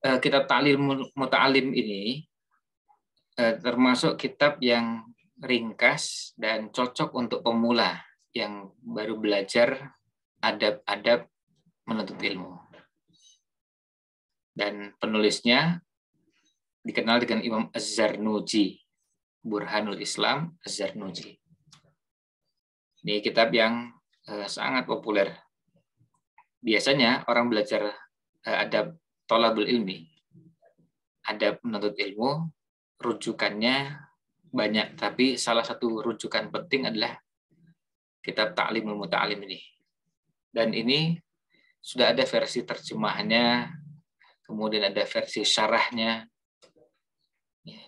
kitab Ta'lim Muta'alim ini termasuk kitab yang ringkas dan cocok untuk pemula yang baru belajar adab-adab menuntut ilmu. Dan penulisnya dikenal dengan Imam Az-Zarnuji, Burhanul Islam Az-Zarnuji. Ini kitab yang sangat populer. Biasanya orang belajar adab thalabul ilmi, adab menuntut ilmu, rujukannya banyak, tapi salah satu rujukan penting adalah kitab Ta'limul Muta'alim ini. Dan ini sudah ada versi terjemahannya, kemudian ada versi syarahnya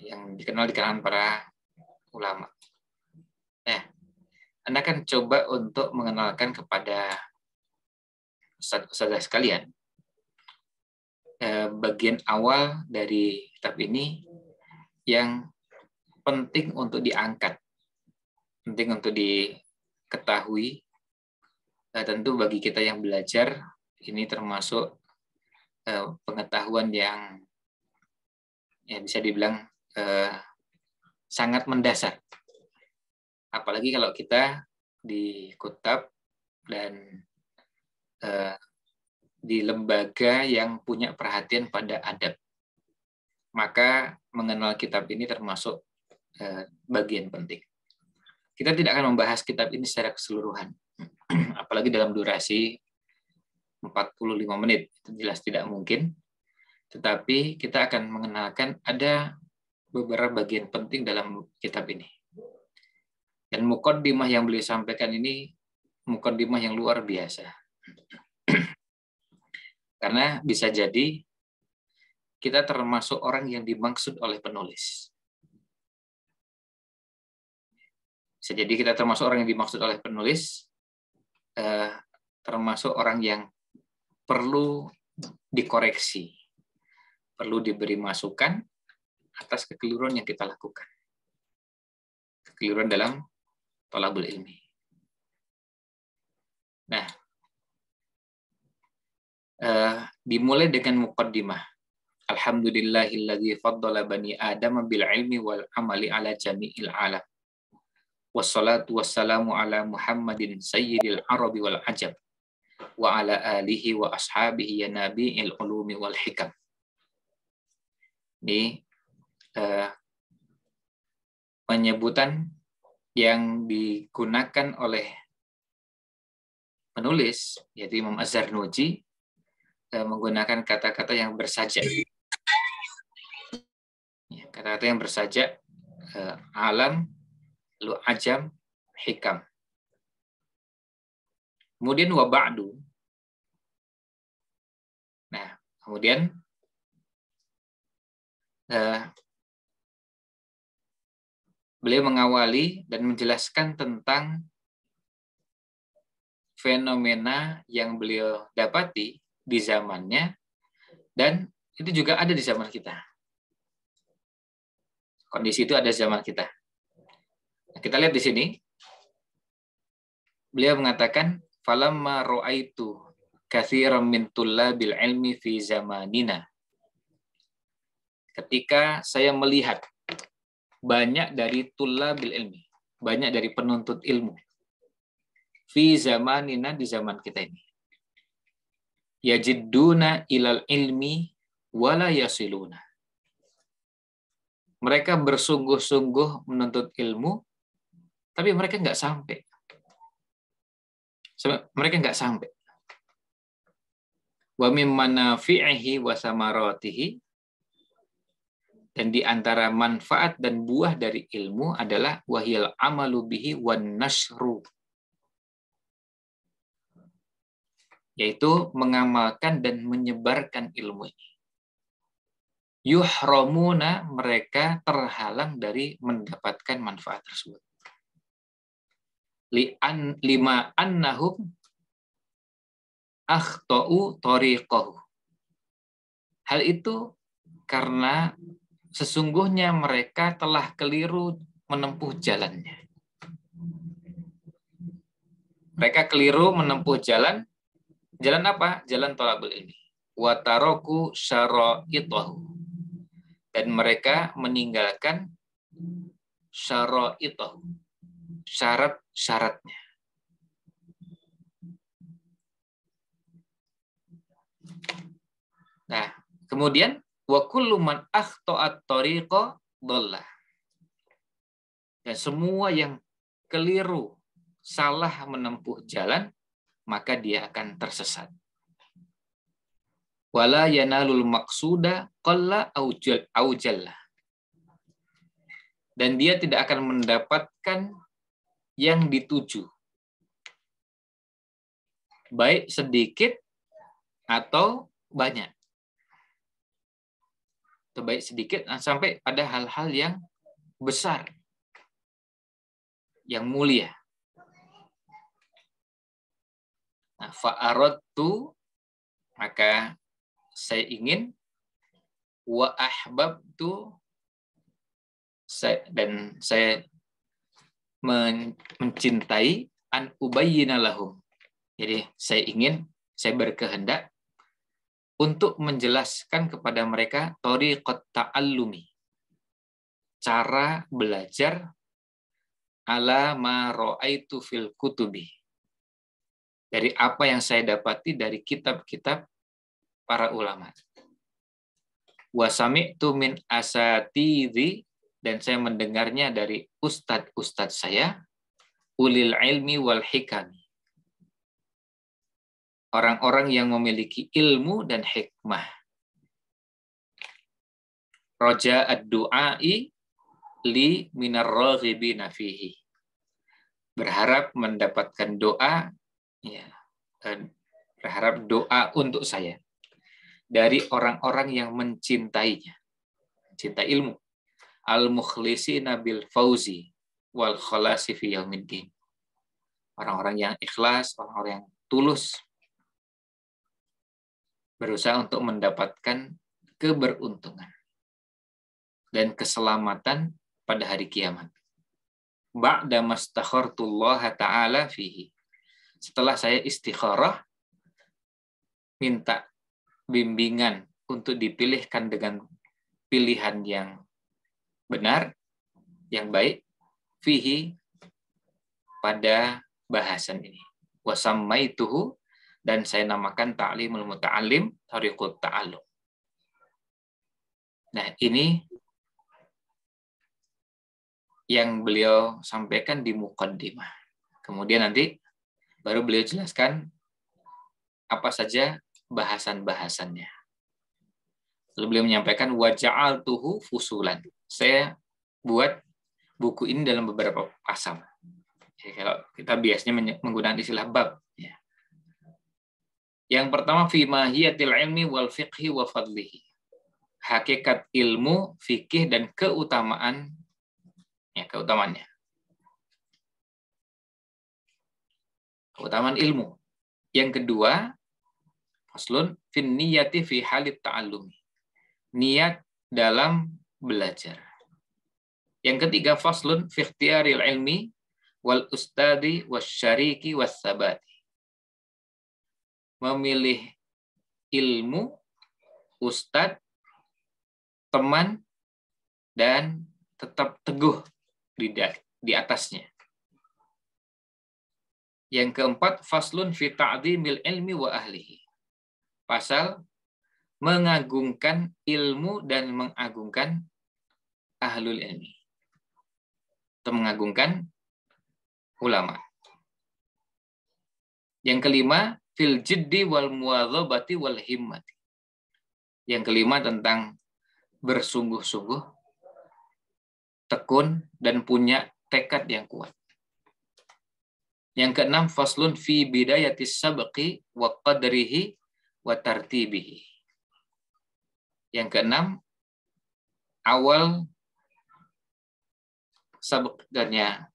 yang dikenal di kalangan para ulama. Nah, Anda kan coba untuk mengenalkan kepada ustaz sekalian bagian awal dari kitab ini yang penting untuk diangkat, penting untuk diketahui. Tentu bagi kita yang belajar, ini termasuk pengetahuan yang ya bisa dibilang sangat mendasar. Apalagi kalau kita di kutab dan di lembaga yang punya perhatian pada adab. Maka mengenal kitab ini termasuk bagian penting. Kita tidak akan membahas kitab ini secara keseluruhan, apalagi dalam durasi 45 menit, itu jelas tidak mungkin. Tetapi kita akan mengenalkan ada beberapa bagian penting dalam kitab ini. Dan muqaddimah yang beliau sampaikan ini muqaddimah yang luar biasa. Karena bisa jadi kita termasuk orang yang dimaksud oleh penulis. Bisa jadi kita termasuk orang yang dimaksud oleh penulis, termasuk orang yang perlu dikoreksi, perlu diberi masukan atas kekeliruan yang kita lakukan. Kekeliruan dalam thalabul ilmi. Nah, dimulai dengan muqaddimah. Alhamdulillahilladzi faddala bani Adam bil ilmi wal amali ala jami'il alam. Wassalatu wassalamu ala Muhammadin sayyidil arabi wal ajab wa ala alihi wa ashabihi ya nabi'il ulumi wal hikam. Ini penyebutan yang digunakan oleh penulis, yaitu Imam Az-Zarnuji, menggunakan kata-kata yang bersajak. Kata-kata yang bersajak, alam, lu ajam, hikam. Kemudian wa ba'du. Nah, kemudian beliau mengawali dan menjelaskan tentang fenomena yang beliau dapati di zamannya, dan itu juga ada di zaman kita. Kondisi itu ada di zaman kita. Nah, kita lihat di sini, beliau mengatakan, falamma ra'aitu katsiran min tullabil ilmi fi zamanina. Ketika saya melihat banyak dari tullabil ilmi, banyak dari penuntut ilmu, fi zamanina, di zaman kita ini, yajidduna ilal ilmi wala yasiluna. Mereka bersungguh-sungguh menuntut ilmu, tapi mereka nggak sampai. Mereka nggak sampai. Wa mim manafi'ihi wa samaratihi, dan di antara manfaat dan buah dari ilmu adalah wahiyal amalu bihi wan nashru, yaitu mengamalkan dan menyebarkan ilmu ini. Yuhramuna, mereka terhalang dari mendapatkan manfaat tersebut. Lima annahum akhtau tariqahu. Hal itu karena sesungguhnya mereka telah keliru menempuh jalannya. Mereka keliru menempuh jalan apa? Jalan thalabul ilmi. wa taraku syara'itahu, dan mereka meninggalkan syara'itahu, syarat-syaratnya. Nah, kemudian wa kullu man akhta'at tariqa dhallah, dan semua yang keliru, salah menempuh jalan, maka dia akan tersesat. Wala yanalul maqsuda qalla au jalla, dan dia tidak akan mendapatkan yang dituju, baik sedikit atau banyak, atau baik sedikit sampai pada hal-hal yang besar, yang mulia. Nah, fa'aradtu, maka saya ingin, wa ahbabtu, dan saya mencintai, an ubayyina lahum. Jadi saya ingin, saya berkehendak untuk menjelaskan kepada mereka thariqat ta'allumi, cara belajar, ala ma ra'aitu fil kutubi, dari apa yang saya dapati dari kitab-kitab para ulama. Wa sami'tu min asatidhi, dan saya mendengarnya dari ustadz-ustadz saya, ulil ilmi wal hikami, orang-orang yang memiliki ilmu dan hikmah. Roja ad-du'ai li minar raghibina fihi, berharap mendapatkan doa, ya, berharap doa untuk saya dari orang-orang yang mencintainya, cinta ilmu, al-mukhlisina bil fauzi wal khalasi fi yaumiddin, orang-orang yang ikhlas, orang-orang yang tulus, berusaha untuk mendapatkan keberuntungan dan keselamatan pada hari kiamat. Ba'da mastakhartullah ta'ala fihi, setelah saya istikharah, minta bimbingan untuk dipilihkan dengan pilihan yang benar, yang baik, fihi, pada bahasan ini. Wa sammaituhu, dan saya namakan ta'limul muta'allim thariqut ta'allum. Nah, ini yang beliau sampaikan di muqaddimah. Kemudian nanti baru beliau jelaskan apa saja bahasan-bahasannya. Lalu beliau menyampaikan wa ja'altuhu fusulan. Saya buat buku ini dalam beberapa pasal. Jadi kalau kita biasanya menggunakan istilah bab. Ya. Yang pertama, fi mahiyatil ilmi wal fiqhi wa fadlihi. Hakikat ilmu, fikih, dan keutamaan, ya, keutamaannya. Keutamaan ilmu. Yang kedua, faslun fin niyati fi halit ta'allumi. Niat dalam belajar. Yang ketiga, faslun fi ikhtiyaril ilmi wal ustadi wasyariki wassabati. Memilih ilmu, ustadz, teman, dan tetap teguh di atasnya. Yang keempat, faslun fi ta'dhimil ilmi wa ahlihi. Pasal mengagungkan ilmu dan mengagungkan ahlul ilmi. Atau mengagungkan ulama. Yang kelima, fil jiddi wal muwadzabati wal himmati. Yang kelima tentang bersungguh-sungguh, tekun, dan punya tekad yang kuat. Yang keenam, faslun fi bidayatis sabqi wa qadrihi wa tartibihi. Yang keenam, awal sabqnya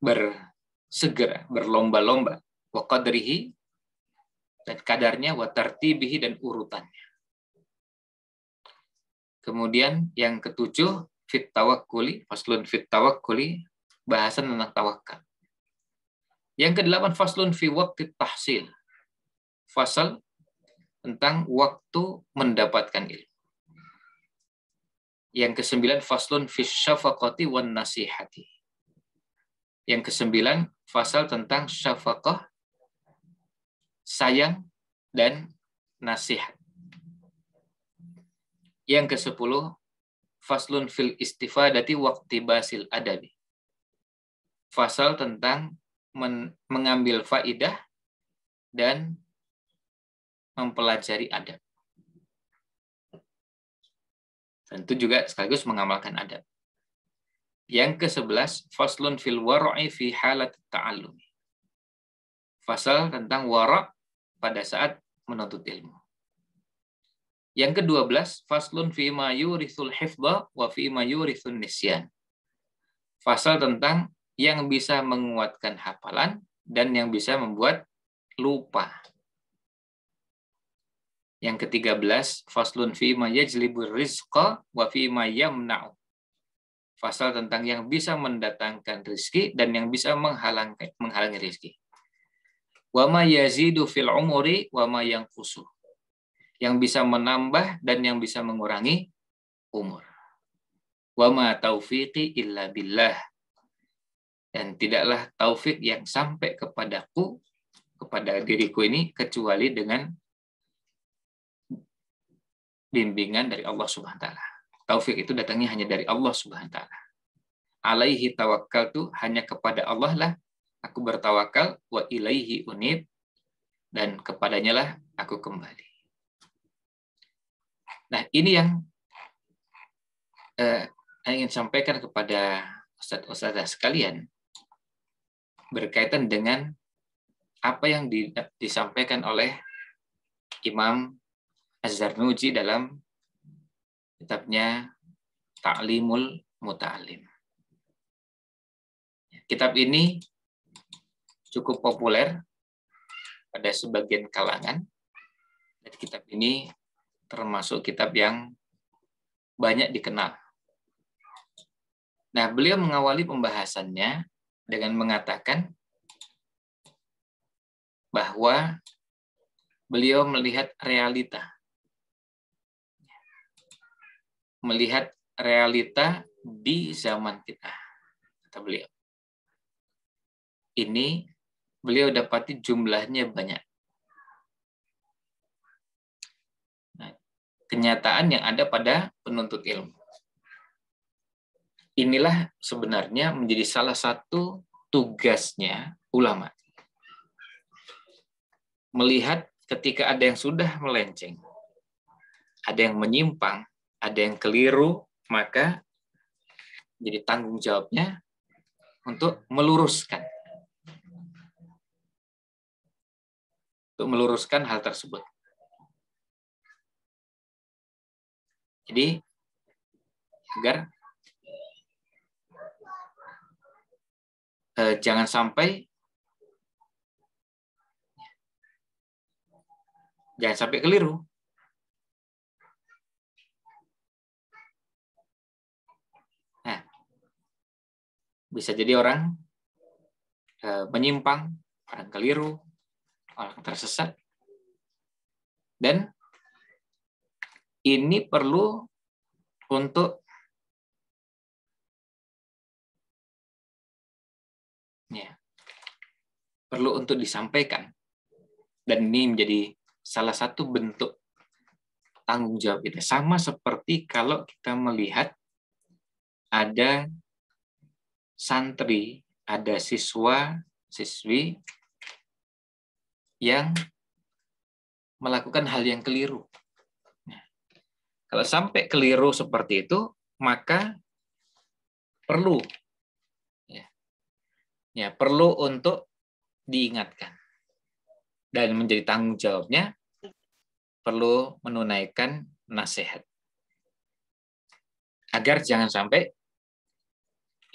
bersegera, berlomba-lomba, wa qadrihi, dan kadarnya, wa tartibihi, dan urutannya. Kemudian yang ketujuh, fit tawakkuli, faslun fit tawakkuli, bahasan tentang tawakal. Yang kedelapan, faslun fi waqti tahsil, fasal tentang waktu mendapatkan ilmu. Yang ke-9 faslun fi syafaqati wan nasihati. Yang ke-9 fasal tentang syafaqah, sayang dan nasihat. Yang ke-10 faslun fil istifadati waqtibasil adabi. Fasal tentang mengambil faidah dan mempelajari adab. Tentu juga sekaligus mengamalkan adab. Yang ke-11 faslun fil wara'i fi halat ta'allum. Fasal tentang wara' pada saat menuntut ilmu. Yang ke-12 faslun fi ma yurithul hifdha wa fi ma yurithun nisyan. Fasal tentang yang bisa menguatkan hafalan dan yang bisa membuat lupa. Yang ke-13 faslun fi ma yajlibur rizqa wa fi ma yamna'u. Fasal tentang yang bisa mendatangkan rezeki dan yang bisa menghalangi rezeki. Wa ma yazidu fil umuri wa ma yanqusu. Yang bisa menambah dan yang bisa mengurangi umur. Wa ma taufiqi illa billah. Dan tidaklah taufik yang sampai kepadaku, kepada diriku ini, kecuali dengan bimbingan dari Allah Subhanahu wa taala. Taufik itu datangnya hanya dari Allah Subhanahu wa taala. Alaihi tawakkaltu, hanya kepada Allah lah aku bertawakal, wa ilaihi unib, dan kepadanya lah aku kembali. Nah, ini yang ingin sampaikan kepada ustadz-ustadzah sekalian berkaitan dengan apa yang disampaikan oleh Imam Az-Zarnuji dalam kitabnya Ta'limul Muta'alim. Kitab ini cukup populer pada sebagian kalangan. Dan kitab ini termasuk kitab yang banyak dikenal. Nah, beliau mengawali pembahasannya dengan mengatakan bahwa beliau melihat realita. Melihat realita di zaman kita, kata beliau. Ini beliau dapati jumlahnya banyak. Nah, kenyataan yang ada pada penuntut ilmu. Inilah sebenarnya menjadi salah satu tugasnya ulama. Melihat ketika ada yang sudah melenceng, ada yang menyimpang, ada yang keliru, maka jadi tanggung jawabnya untuk meluruskan. Untuk meluruskan hal tersebut. Jadi, agar jangan sampai keliru. Nah, bisa jadi orang menyimpang, orang keliru, orang tersesat, dan ini perlu untuk disampaikan, dan ini menjadi salah satu bentuk tanggung jawab kita. Sama seperti kalau kita melihat ada santri, ada siswa-siswi yang melakukan hal yang keliru. Nah, kalau sampai keliru seperti itu, maka perlu perlu untuk diingatkan. Dan menjadi tanggung jawabnya perlu menunaikan nasihat. Agar jangan sampai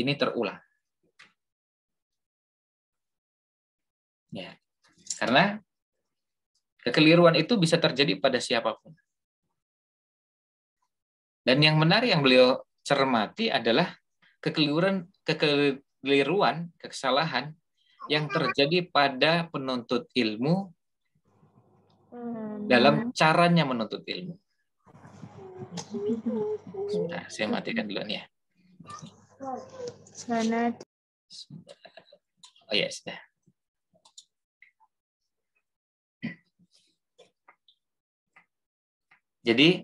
ini terulang. Ya. Karena kekeliruan itu bisa terjadi pada siapapun. Dan yang menarik yang beliau cermati adalah kekeliruan, kesalahan yang terjadi pada penuntut ilmu dalam caranya menuntut ilmu. Sebentar, saya matikan dulu nih ya. Oh ya, sudah. Jadi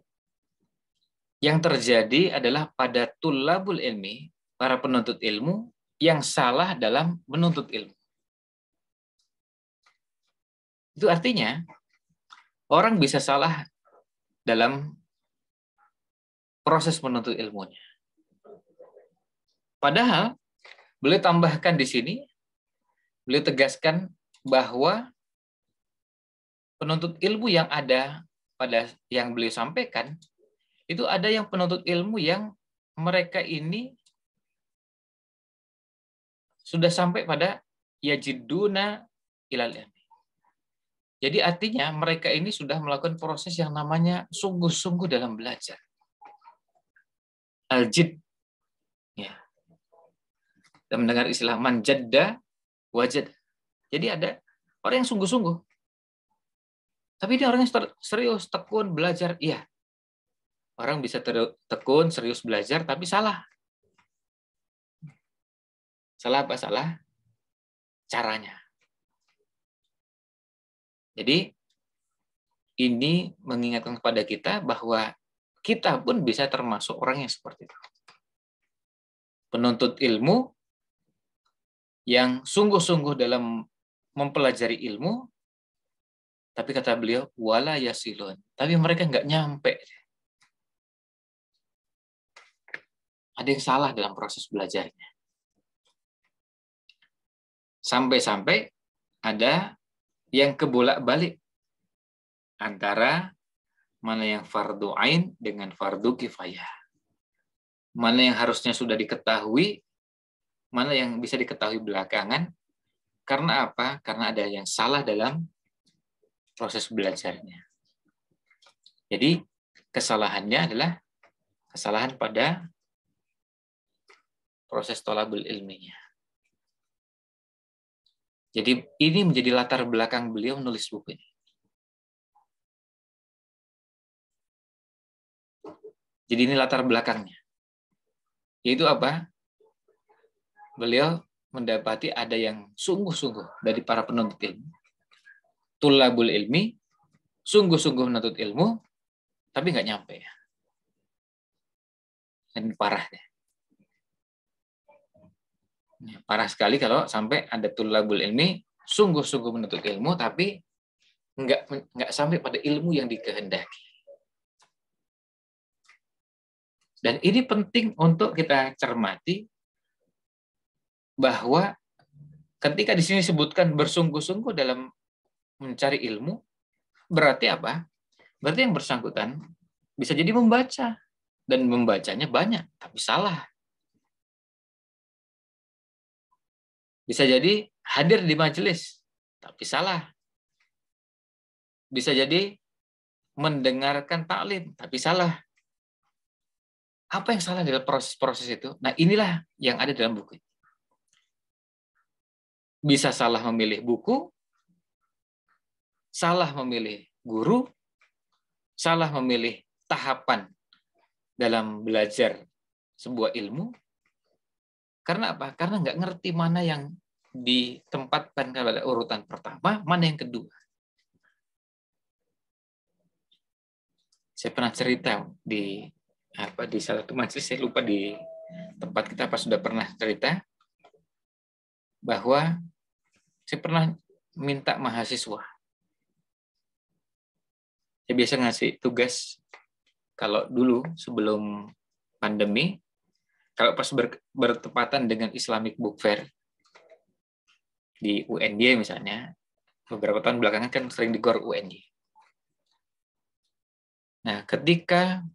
yang terjadi adalah pada tulabul ilmi, para penuntut ilmu yang salah dalam menuntut ilmu. Itu artinya orang bisa salah dalam proses menuntut ilmunya. Padahal beliau tambahkan di sini, beliau tegaskan bahwa penuntut ilmu yang ada pada yang beliau sampaikan, itu ada yang penuntut ilmu yang mereka ini sudah sampai pada yajiduna ilal ilmi. Jadi artinya mereka ini sudah melakukan proses yang namanya sungguh-sungguh dalam belajar. Al-jid. Ya. Kita mendengar istilah man jadda wajad. Jadi ada orang yang sungguh-sungguh. Tapi dia orang yang serius, tekun, belajar. Iya. Orang bisa tekun, serius belajar, tapi salah. Salah apa? Salah caranya. Jadi ini mengingatkan kepada kita bahwa kita pun bisa termasuk orang yang seperti itu. Penuntut ilmu yang sungguh-sungguh dalam mempelajari ilmu, tapi kata beliau, wala yasilun. Tapi mereka nggak nyampe. Ada yang salah dalam proses belajarnya. Sampai-sampai ada yang kebolak-balik antara mana yang fardu ain dengan fardu kifayah. Mana yang harusnya sudah diketahui, mana yang bisa diketahui belakangan. Karena apa? Karena ada yang salah dalam proses belajarnya. Jadi kesalahannya adalah kesalahan pada proses thalabul ilminya. Jadi ini menjadi latar belakang beliau menulis buku ini. Jadi ini latar belakangnya. Yaitu apa? Beliau mendapati ada yang sungguh-sungguh dari para penuntut ilmu. Tulabul ilmi, sungguh-sungguh menuntut ilmu, tapi nggak nyampe. Dan parah deh. Parah sekali kalau sampai ada tulabul ilmi, sungguh-sungguh menuntut ilmu, tapi nggak sampai pada ilmu yang dikehendaki. Dan ini penting untuk kita cermati bahwa ketika di sini disebutkan bersungguh-sungguh dalam mencari ilmu, berarti apa? Berarti yang bersangkutan bisa jadi membaca dan membacanya banyak, tapi salah. Bisa jadi hadir di majelis, tapi salah. Bisa jadi mendengarkan taklim, tapi salah. Apa yang salah dalam proses-proses itu? Nah, inilah yang ada dalam buku. Bisa salah memilih buku, salah memilih guru, salah memilih tahapan dalam belajar sebuah ilmu. Karena apa? Karena nggak ngerti mana yang ditempatkan pada urutan pertama, mana yang kedua. Saya pernah cerita di salah satu majelis, saya lupa di tempat kita apa sudah pernah cerita bahwa saya pernah minta mahasiswa. Saya biasa ngasih tugas kalau dulu sebelum pandemi, kalau pas bertepatan dengan Islamic Book Fair di UNY misalnya, beberapa tahun belakangan kan sering di GOR UNY. Nah, ketika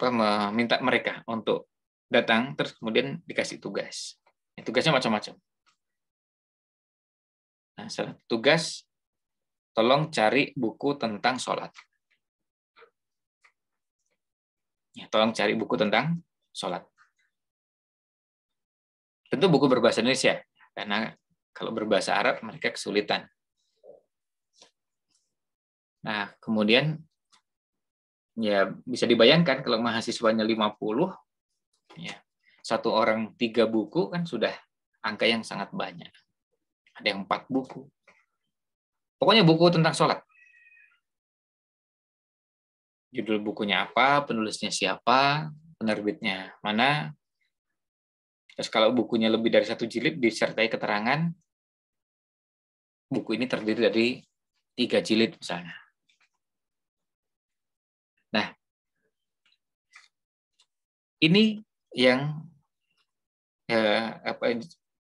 meminta mereka untuk datang, terus kemudian dikasih tugas. Tugasnya macam-macam. Nah, tugas, tolong cari buku tentang sholat. Ya, tolong cari buku tentang sholat. Tentu buku berbahasa Indonesia, karena kalau berbahasa Arab mereka kesulitan. Nah, kemudian ya bisa dibayangkan kalau mahasiswanya 50, ya, satu orang 3 buku kan sudah angka yang sangat banyak. Ada yang 4 buku. Pokoknya buku tentang sholat. Judul bukunya apa, penulisnya siapa, penerbitnya mana. Terus kalau bukunya lebih dari 1 jilid disertai keterangan buku ini terdiri dari 3 jilid misalnya. Nah, ini yang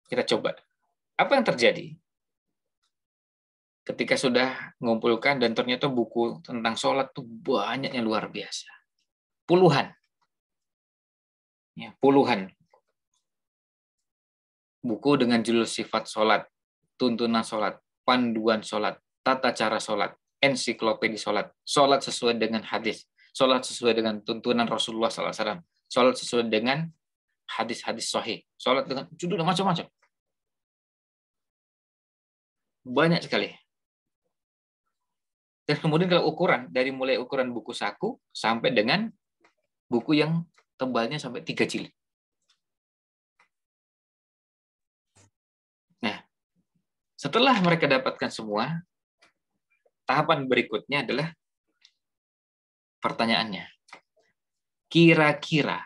kita coba. Apa yang terjadi ketika sudah mengumpulkan dan ternyata buku tentang sholat tuh banyaknya luar biasa. Puluhan. Ya, puluhan. Buku dengan judul sifat sholat, tuntunan sholat, panduan sholat, tata cara sholat, ensiklopedi sholat, sholat sesuai dengan hadis, sholat sesuai dengan tuntunan Rasulullah SAW, sholat sesuai dengan hadis-hadis sahih, sholat dengan judul macam-macam. Banyak sekali. Dan kemudian kalau ukuran, dari mulai ukuran buku saku sampai dengan buku yang tebalnya sampai 3 jilid. Nah, setelah mereka dapatkan semua, tahapan berikutnya adalah pertanyaannya. Kira-kira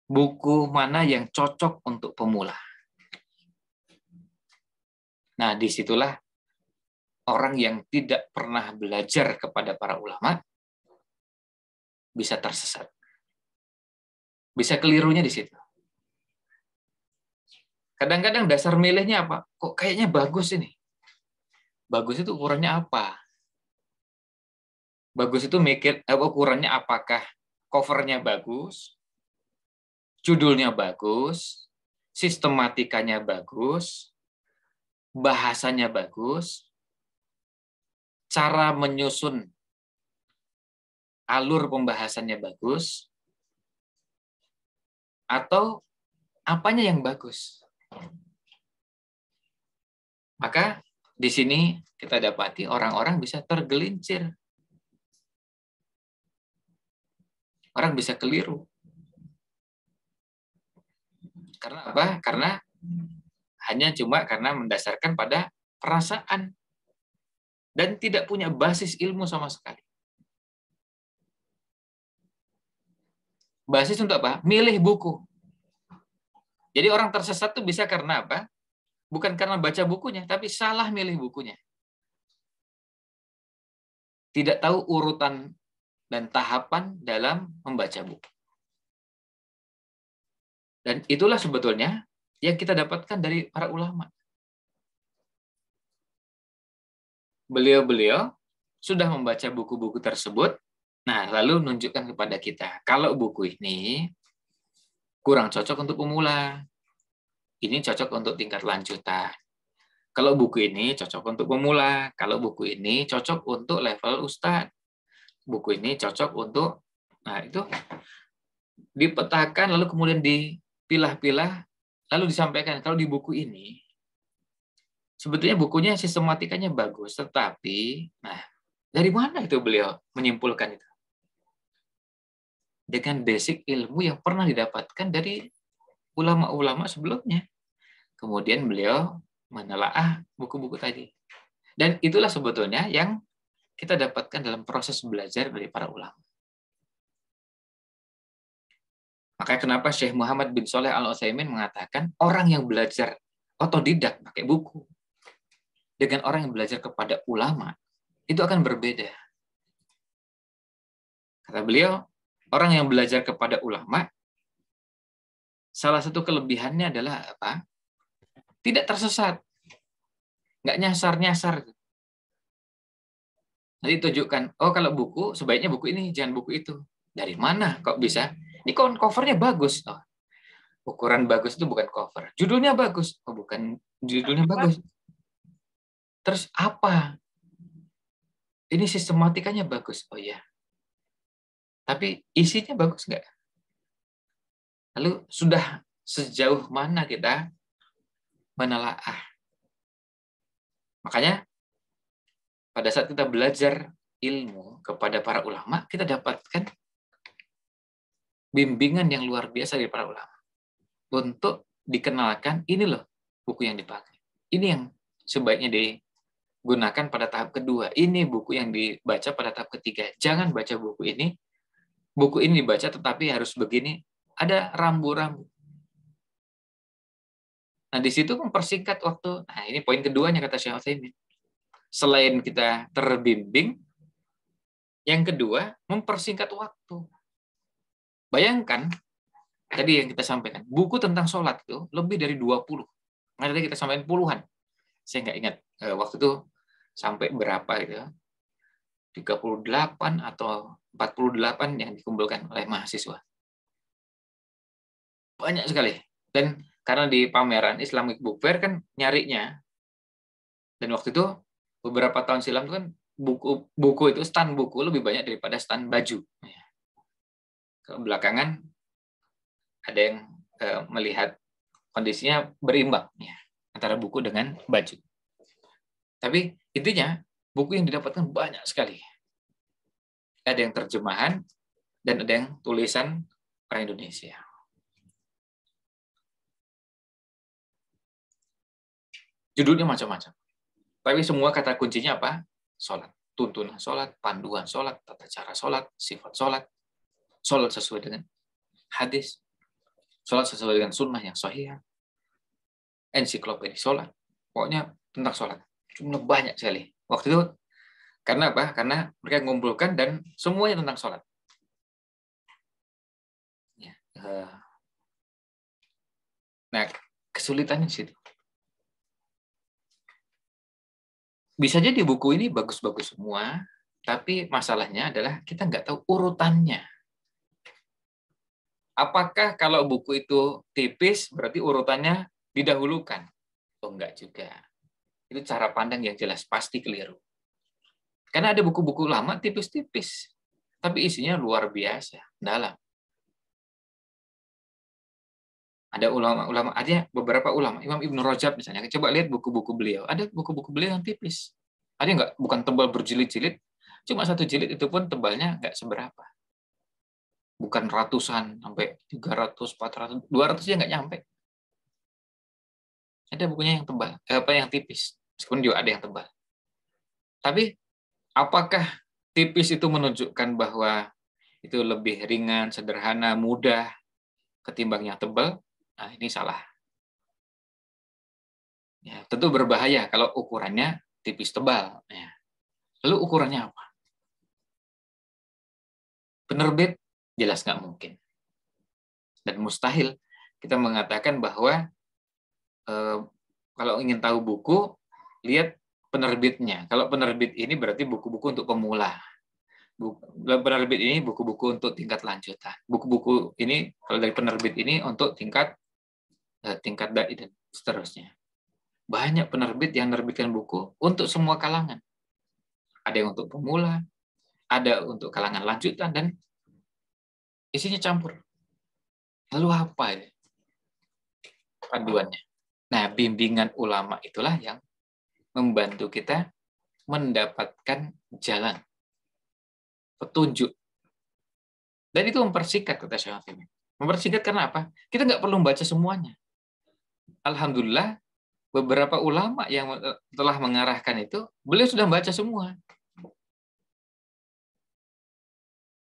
buku mana yang cocok untuk pemula? Nah, disitulah orang yang tidak pernah belajar kepada para ulama bisa tersesat. Bisa kelirunya di situ. Kadang-kadang dasar milihnya apa? Kok kayaknya bagus ini? Bagus itu ukurannya apa? Bagus itu mikir ukurannya apakah covernya bagus, judulnya bagus, sistematikanya bagus, bahasanya bagus, cara menyusun alur pembahasannya bagus, atau apanya yang bagus. Maka di sini kita dapati orang-orang bisa tergelincir. Orang bisa keliru. Karena apa? Karena hanya cuma karena mendasarkan pada perasaan dan tidak punya basis ilmu sama sekali. Basis untuk apa? Milih buku. Jadi orang tersesat itu bisa karena apa? Bukan karena baca bukunya, tapi salah milih bukunya. Tidak tahu urutan dan tahapan dalam membaca buku. Dan itulah sebetulnya yang kita dapatkan dari para ulama. Beliau-beliau sudah membaca buku-buku tersebut, nah lalu menunjukkan kepada kita, kalau buku ini kurang cocok untuk pemula, ini cocok untuk tingkat lanjutan. Kalau buku ini cocok untuk pemula, kalau buku ini cocok untuk level ustadz, buku ini cocok untuk, nah itu dipetakan lalu kemudian dipilah-pilah, lalu disampaikan kalau di buku ini sebetulnya bukunya sistematikanya bagus, tetapi, nah dari mana itu beliau menyimpulkan itu? Dengan basic ilmu yang pernah didapatkan dari ulama-ulama sebelumnya. Kemudian beliau menelaah buku-buku tadi. Dan itulah sebetulnya yang kita dapatkan dalam proses belajar dari para ulama. Maka kenapa Syekh Muhammad bin Shalih Al-Utsaimin mengatakan orang yang belajar otodidak pakai buku dengan orang yang belajar kepada ulama itu akan berbeda. Kata beliau, orang yang belajar kepada ulama salah satu kelebihannya adalah apa? Tidak tersesat. Nggak nyasar-nyasar. Nanti tunjukkan, oh kalau buku, sebaiknya buku ini, jangan buku itu. Dari mana kok bisa? Ini covernya bagus. Oh, ukuran bagus itu bukan cover. Judulnya bagus. Oh, bukan judulnya bagus. Terus apa? Ini sistematikanya bagus. Oh iya. Tapi isinya bagus nggak? Lalu sudah sejauh mana kita menelaah? Makanya pada saat kita belajar ilmu kepada para ulama, kita dapatkan bimbingan yang luar biasa dari para ulama untuk dikenalkan, ini loh buku yang dipakai. Ini yang sebaiknya digunakan pada tahap kedua. Ini buku yang dibaca pada tahap ketiga. Jangan baca buku ini. Buku ini dibaca tetapi harus begini. Ada rambu-rambu. Nah, di situ mempersingkat waktu. Nah, ini poin keduanya kata Syekh Utsaimin. Selain kita terbimbing, yang kedua, mempersingkat waktu. Bayangkan, tadi yang kita sampaikan, buku tentang sholat itu lebih dari 20. Nah, tadi kita sampaikan puluhan. Saya nggak ingat waktu itu sampai berapa gitu. 38 atau 48 yang dikumpulkan oleh mahasiswa. Banyak sekali. Dan karena di pameran Islamic Book Fair kan nyarinya. Dan waktu itu beberapa tahun silam itu kan buku itu stand buku lebih banyak daripada stand baju. Belakangan ada yang melihat kondisinya berimbang ya, antara buku dengan baju. Tapi intinya buku yang didapatkan banyak sekali. Ada yang terjemahan dan ada yang tulisan orang Indonesia. Judulnya macam-macam. Tapi semua kata kuncinya apa? Sholat. Tuntunan sholat, panduan sholat, tata cara sholat, sifat sholat. Sholat sesuai dengan hadis. Sholat sesuai dengan sunnah yang sahih. Ensiklopedia sholat. Pokoknya tentang sholat. Jumlah banyak sekali. Waktu itu, karena apa? Karena mereka mengumpulkan dan semuanya tentang sholat. Nah, kesulitannya di situ. Bisa jadi buku ini bagus-bagus semua, tapi masalahnya adalah kita nggak tahu urutannya. Apakah kalau buku itu tipis, berarti urutannya didahulukan? Oh, enggak juga. Itu cara pandang yang jelas, pasti keliru. Karena ada buku-buku lama tipis-tipis, tapi isinya luar biasa, dalam. Ada ulama-ulama, ada beberapa ulama, Imam Ibnu Rajab misalnya, coba lihat buku-buku beliau. Ada buku-buku beliau yang tipis. Ada nggak? Bukan tebal berjilid-jilid, cuma satu jilid itu pun tebalnya nggak seberapa. Bukan ratusan, sampai 300, 400, 200 ya nggak nyampe. Ada bukunya yang tebal, yang tipis. Meskipun juga ada yang tebal. Tapi apakah tipis itu menunjukkan bahwa itu lebih ringan, sederhana, mudah ketimbang yang tebal? Nah, ini salah. Ya, tentu berbahaya kalau ukurannya tipis tebal. Ya. Lalu ukurannya apa? Penerbit jelas nggak mungkin. Dan mustahil kita mengatakan bahwa kalau ingin tahu buku, lihat penerbitnya. Kalau penerbit ini berarti buku-buku untuk pemula. Penerbit ini buku-buku untuk tingkat lanjutan. Buku-buku ini kalau dari penerbit ini untuk tingkat dai dan seterusnya. Banyak penerbit yang menerbitkan buku untuk semua kalangan. Ada yang untuk pemula, ada untuk kalangan lanjutan, dan isinya campur. Lalu apa ini panduannya? Nah, bimbingan ulama itulah yang membantu kita mendapatkan jalan, petunjuk. Dan itu mempersingkat, kata Syekh Utsaimin. Mempersingkat karena apa? Kita nggak perlu membaca semuanya. Alhamdulillah, beberapa ulama yang telah mengarahkan itu, beliau sudah membaca semua.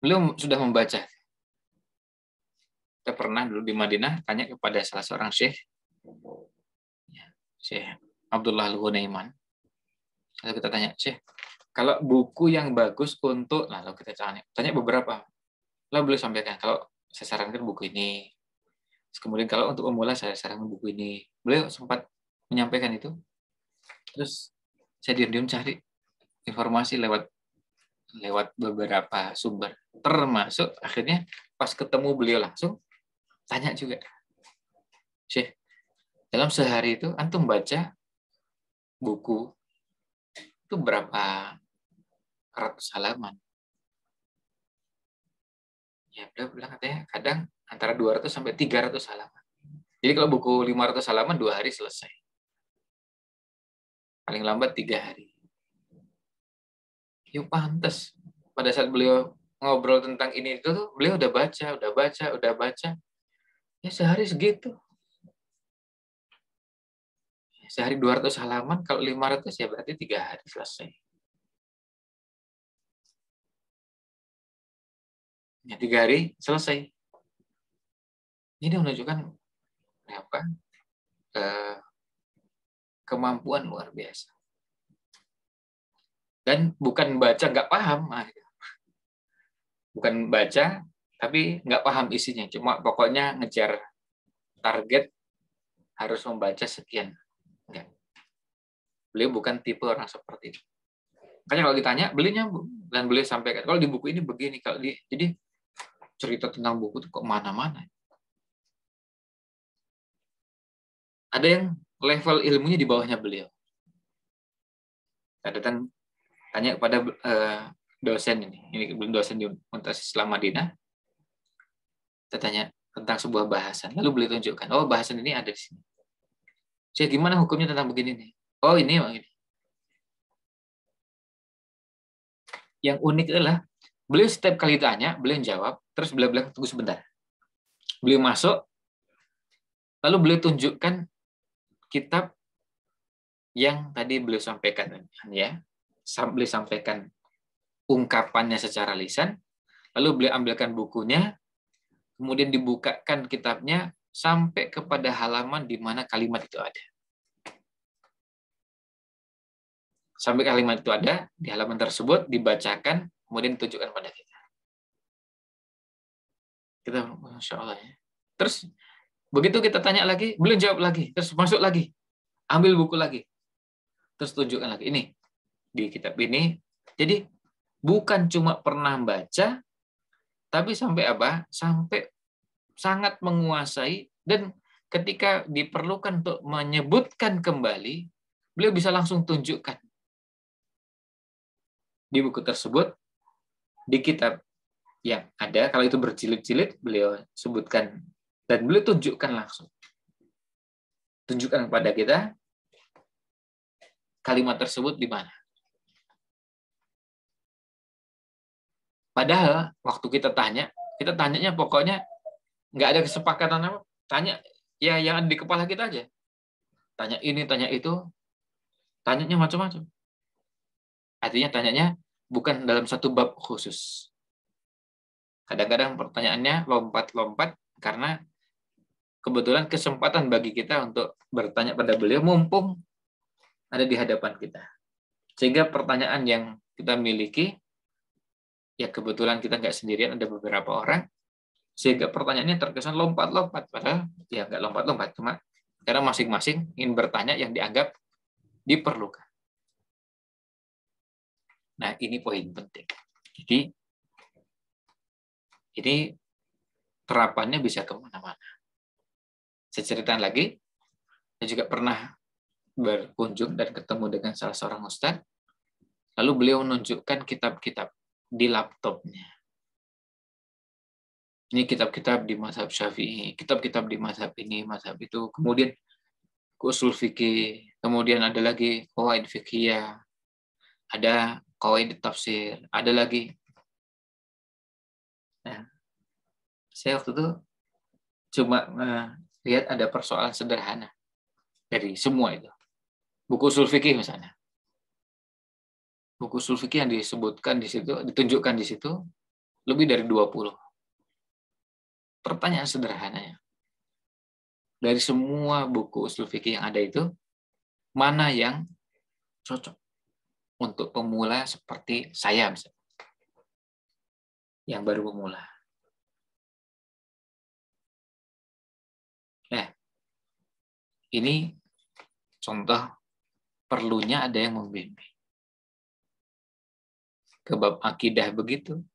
Beliau sudah membaca. Kita pernah dulu di Madinah tanya kepada salah seorang syekh, Syekh Abdullah Al-Ghunaiman. Lalu kita tanya, Syekh, kalau buku yang bagus untuk, lalu kita tanya beberapa. Lalu beliau sampaikan, kalau saya sarankan buku ini. Kemudian kalau untuk pemula saya sarankan buku ini. Beliau sempat menyampaikan itu. Terus saya diam-diam cari informasi lewat beberapa sumber. Termasuk akhirnya pas ketemu beliau langsung, tanya juga, Syekh, dalam sehari itu antum baca buku itu berapa ratus halaman? Ya, beliau bilang katanya kadang antara 200 sampai 300 halaman. Jadi kalau buku 500 halaman 2 hari selesai. Paling lambat 3 hari. Yuk pantas. Pada saat beliau ngobrol tentang ini itu tuh, beliau udah baca. Ya sehari segitu. Sehari 200 halaman, kalau 500 ya berarti 3 hari selesai. Ya 3 hari selesai. Ini menunjukkan apa? Kemampuan luar biasa. Dan bukan baca nggak paham. Bukan baca, tapi nggak paham isinya. Cuma pokoknya ngejar target harus membaca sekian. Enggak. Beliau bukan tipe orang seperti itu. Makanya kalau ditanya, beliau nyambung. Dan beliau sampaikan, kalau di buku ini begini. Jadi cerita tentang buku itu kok mana-mana. Ada yang level ilmunya di bawahnya beliau. Ada tanya kepada dosen ini belum dosen di Universitas Islam Madinah. Saya tanya tentang sebuah bahasan. Lalu beliau tunjukkan, oh bahasan ini ada di sini. Saya gimana hukumnya tentang begini nih? Oh ini. Yang unik adalah beliau setiap kali tanya, beliau jawab, terus beliau bilang tunggu sebentar. Beliau masuk, lalu beliau tunjukkan kitab yang tadi beliau sampaikan, ya, beliau sampaikan ungkapannya secara lisan, lalu beliau ambilkan bukunya, kemudian dibukakan kitabnya sampai kepada halaman di mana kalimat itu ada. Sampai kalimat itu ada, di halaman tersebut dibacakan, kemudian ditunjukkan pada kita. Kita, Masya Allah ya. Terus begitu kita tanya lagi, beliau jawab lagi, terus masuk lagi, ambil buku lagi, terus tunjukkan lagi. Ini di kitab ini. Jadi bukan cuma pernah baca, tapi sampai apa? Sampai sangat menguasai, dan ketika diperlukan untuk menyebutkan kembali, beliau bisa langsung tunjukkan di buku tersebut, di kitab yang ada, kalau itu berjilid-jilid, beliau sebutkan dan beliau tunjukkan langsung. Tunjukkan kepada kita kalimat tersebut di mana. Padahal waktu kita tanyanya pokoknya nggak ada kesepakatan apa. Tanya ya yang ada di kepala kita aja. Tanya ini, tanya itu, tanyanya macam-macam. Artinya tanyanya bukan dalam satu bab khusus. Kadang-kadang pertanyaannya lompat-lompat karena kebetulan kesempatan bagi kita untuk bertanya pada beliau mumpung ada di hadapan kita. Sehingga pertanyaan yang kita miliki, ya kebetulan kita nggak sendirian, ada beberapa orang, sehingga pertanyaannya terkesan lompat-lompat. Padahal ya nggak lompat-lompat, cuma karena masing-masing ingin bertanya yang dianggap diperlukan. Nah, ini poin penting. Jadi, ini terapannya bisa kemana-mana. Saya ceritakan lagi, saya juga pernah berkunjung dan ketemu dengan salah seorang ustadz, lalu beliau menunjukkan kitab-kitab di laptopnya. Ini kitab-kitab di mazhab Syafi'i, kitab-kitab di mazhab ini, mazhab itu, kemudian usul fikih, kemudian ada lagi qawaid fiqhiyah, ada qawaid tafsir, ada lagi. Nah, saya waktu itu cuma lihat ada persoalan sederhana dari semua itu. Buku usul fikih misalnya. Buku usul fikih yang disebutkan di situ, ditunjukkan di situ, lebih dari 20. Pertanyaan sederhananya. Dari semua buku usul fikih yang ada itu, mana yang cocok untuk pemula seperti saya misalnya, yang baru pemula. Nah, ini contoh perlunya ada yang membimbing. Ke bab akidah begitu,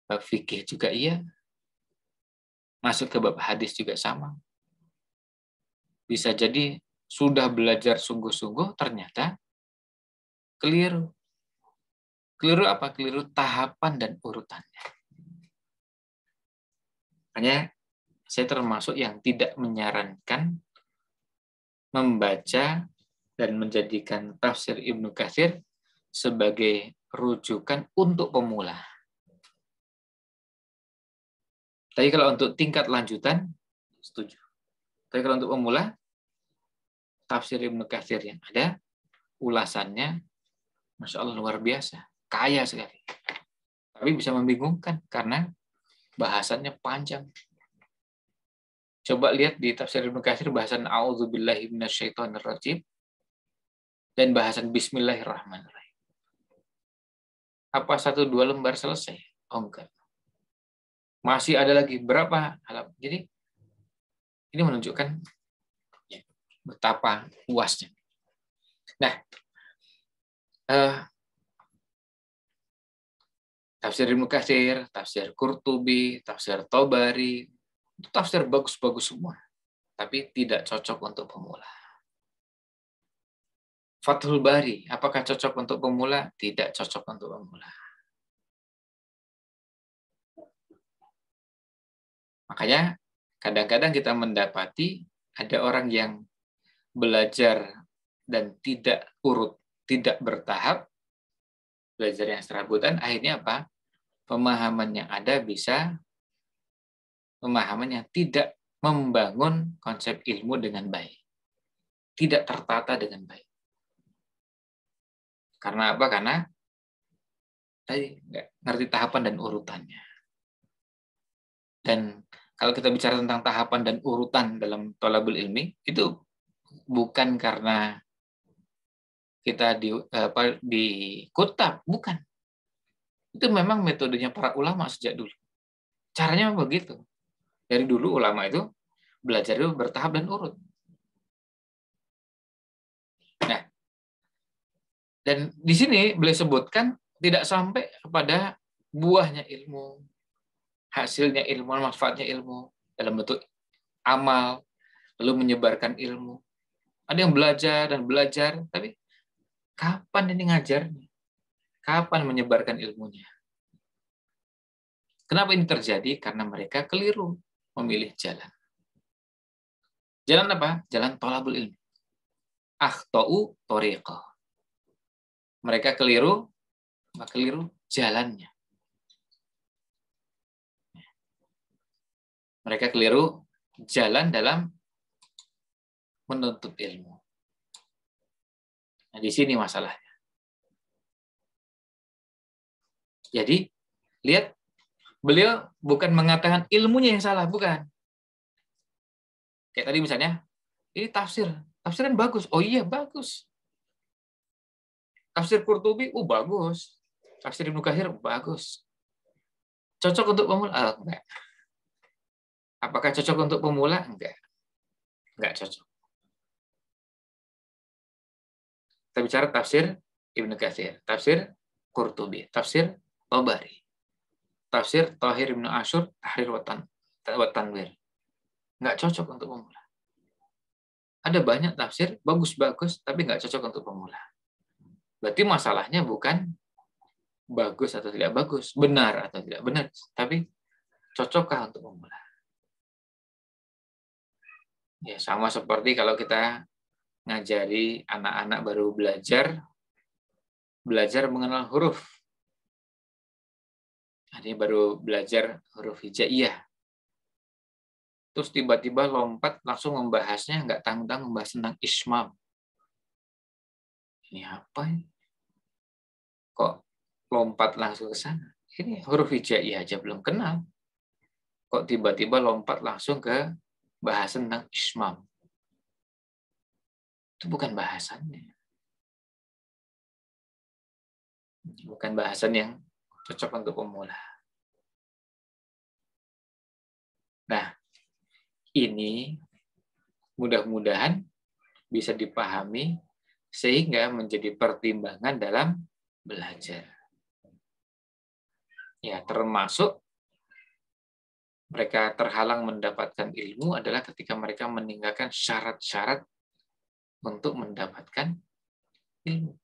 bab fikih juga iya, masuk ke bab hadis juga sama. Bisa jadi sudah belajar sungguh-sungguh, ternyata keliru. Keliru apa? Keliru tahapan dan urutannya. Makanya saya termasuk yang tidak menyarankan membaca dan menjadikan tafsir Ibnu Katsir sebagai rujukan untuk pemula. Tapi kalau untuk tingkat lanjutan, setuju. Tapi kalau untuk pemula, tafsir Ibnu Katsir yang ada, ulasannya, Masya Allah luar biasa, kaya sekali. Tapi bisa membingungkan karena bahasannya panjang. Coba lihat di tafsir Ibnu Katsir bahasan A'udzubillahi minasyaitonirrajim dan bahasan Bismillahirrahmanirrahim. Apa 1-2 lembar selesai? Oh enggak. Masih ada lagi berapa halaman. Jadi ini menunjukkan betapa luasnya. Nah, tafsir Ibnu Katsir, tafsir Qurtubi, tafsir Thabari, itu tafsir bagus-bagus semua, tapi tidak cocok untuk pemula. Fathul Bari, apakah cocok untuk pemula? Tidak cocok untuk pemula. Makanya kadang-kadang kita mendapati ada orang yang belajar dan tidak urut, tidak bertahap, belajar yang serabutan, akhirnya apa? Pemahaman yang ada bisa pemahaman yang tidak membangun konsep ilmu dengan baik. Tidak tertata dengan baik. Karena apa? Karena tadi nggak ngerti tahapan dan urutannya. Dan kalau kita bicara tentang tahapan dan urutan dalam thalabul ilmi, itu bukan karena kita di kutab, bukan. Itu memang metodenya para ulama sejak dulu. Caranya memang begitu. Dari dulu ulama itu belajar itu bertahap dan urut. Nah, dan di sini beliau sebutkan tidak sampai kepada buahnya ilmu, hasilnya ilmu, manfaatnya ilmu dalam bentuk amal, lalu menyebarkan ilmu. Ada yang belajar dan belajar, tapi kapan ini ngajarnya? Kapan menyebarkan ilmunya? Kenapa ini terjadi? Karena mereka keliru memilih jalan. Jalan apa? Jalan thalabul ilmi. Akhtau thoriqah. Mereka keliru jalannya. Mereka keliru jalan dalam menuntut ilmu. Nah, di sini masalahnya. Jadi, lihat, beliau bukan mengatakan ilmunya yang salah, bukan. Kayak tadi misalnya, ini tafsir. Tafsir kan bagus. Oh iya, bagus. Tafsir Qurtubi, bagus. Tafsir Ibnu Katsir, bagus. Cocok untuk pemula? Enggak. Apakah cocok untuk pemula? Enggak. Enggak cocok. Kita bicara tafsir Ibnu Katsir, tafsir Qurtubi, tafsir Thabari, tafsir Thahir Ibnu Asyur, Tahrir wa Tanwir. Enggak cocok untuk pemula. Ada banyak tafsir bagus-bagus, tapi enggak cocok untuk pemula. Berarti masalahnya bukan bagus atau tidak bagus, benar atau tidak benar, tapi cocokkah untuk pemula? Ya, sama seperti kalau kita ngajari anak-anak baru belajar mengenal huruf. Ini baru belajar huruf hijaiyah. Terus tiba-tiba lompat langsung membahasnya, nggak tanggung-tanggung membahas tentang ismam. Ini apa ini? Kok lompat langsung ke sana? Ini huruf hijaiyah aja belum kenal. Kok tiba-tiba lompat langsung ke bahas tentang ismam? Itu bukan bahasannya. Bukan bahasan yang cocok untuk pemula. Nah, ini mudah-mudahan bisa dipahami sehingga menjadi pertimbangan dalam belajar. Ya, termasuk mereka terhalang mendapatkan ilmu adalah ketika mereka meninggalkan syarat-syarat untuk mendapatkan ilmu.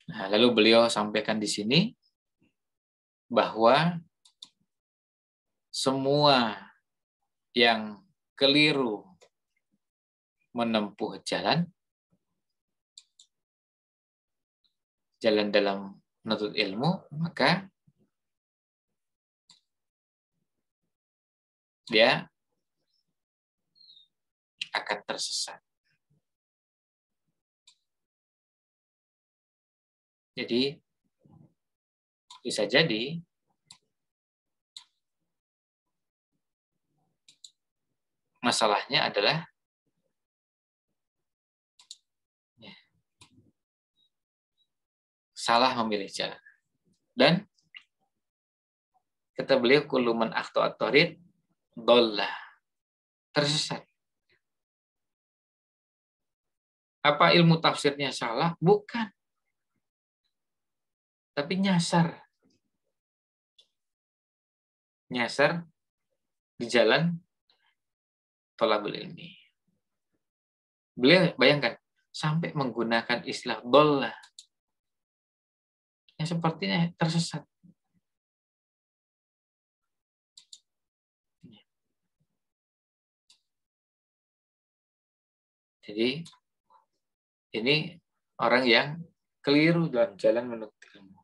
Nah, lalu beliau sampaikan di sini bahwa semua yang keliru menempuh jalan dalam menuntut ilmu, maka dia akan tersesat. Jadi bisa jadi masalahnya adalah salah memilih jalan. Dan kata beliau, kullu man akhta'a at-thariq dhalla, tersesat. Apa ilmu tafsirnya salah? Bukan. Tapi nyasar. Nyasar di jalan thalabul ilmi. Beliau bayangkan sampai menggunakan istilah dhalla. Yang sepertinya tersesat. Jadi ini orang yang keliru dalam jalan menuntut ilmu.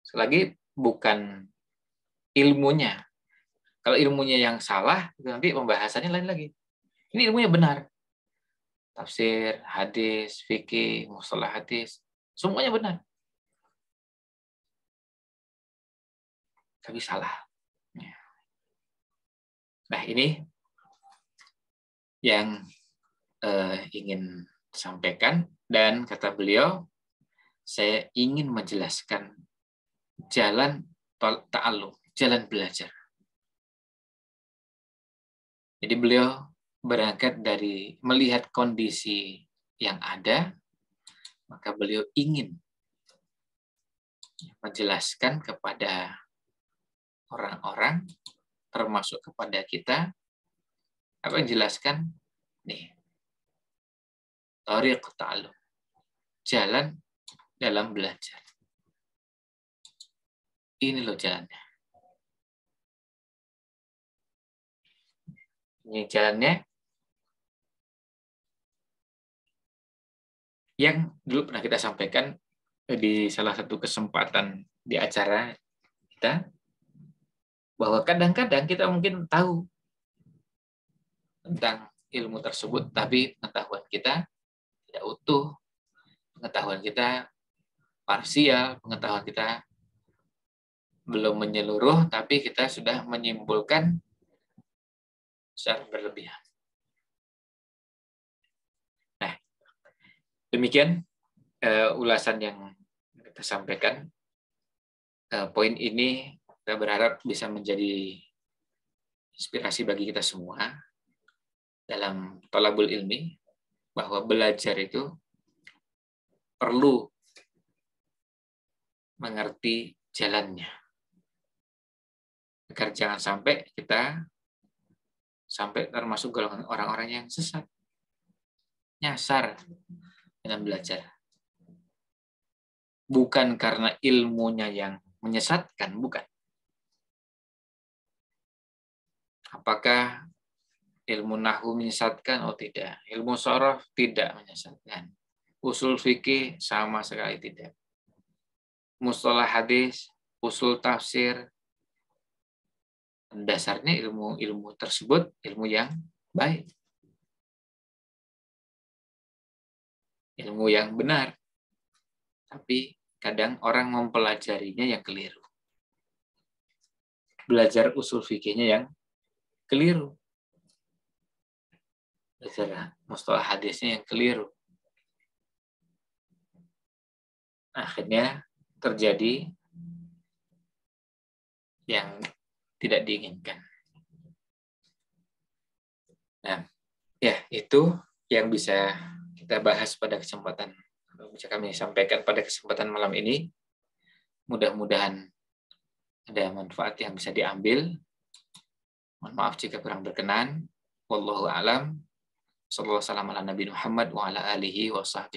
Selagi bukan ilmunya. Kalau ilmunya yang salah, nanti pembahasannya lain lagi. Ini ilmunya benar. Tafsir, hadis, fikih, mustalah hadis, semuanya benar. Tapi salah. Nah, ini yang ingin sampaikan, dan kata beliau, saya ingin menjelaskan jalan ta'allum, jalan belajar. Jadi beliau berangkat dari melihat kondisi yang ada, maka beliau ingin menjelaskan kepada orang-orang, termasuk kepada kita, apa yang dijelaskan? Nih, thariq ta'allum, jalan dalam belajar. Ini loh jalannya. Ini jalannya yang dulu pernah kita sampaikan di salah satu kesempatan di acara kita, bahwa kadang-kadang kita mungkin tahu tentang ilmu tersebut, tapi pengetahuan kita tidak utuh, pengetahuan kita parsial, pengetahuan kita belum menyeluruh, tapi kita sudah menyimpulkan secara berlebihan. Nah, demikian ulasan yang kita sampaikan. Poin ini kita berharap bisa menjadi inspirasi bagi kita semua dalam thalabul ilmi, bahwa belajar itu perlu mengerti jalannya, agar jangan sampai kita sampai termasuk golongan orang-orang yang sesat, nyasar dalam belajar. Bukan karena ilmunya yang menyesatkan, bukan. Apakah ilmu nahwu menyesatkan? Oh tidak. Ilmu shoroh tidak menyesatkan. Usul fikih sama sekali tidak. Mustalah hadis, usul tafsir, dasarnya ilmu tersebut ilmu yang baik, ilmu yang benar. Tapi kadang orang mempelajarinya yang keliru. Belajar usul fikihnya yang keliru. Belajar mustalah hadisnya yang keliru. Akhirnya terjadi yang tidak diinginkan. Nah, ya itu yang bisa kita bahas pada kesempatan, bisa kami sampaikan pada kesempatan malam ini. Mudah-mudahan ada manfaat yang bisa diambil. Mohon maaf jika kurang berkenan. Wallahu a'lam. Sallallahu alaihi wasallam ala Nabi Muhammad wa ala alihi wa sahbihi.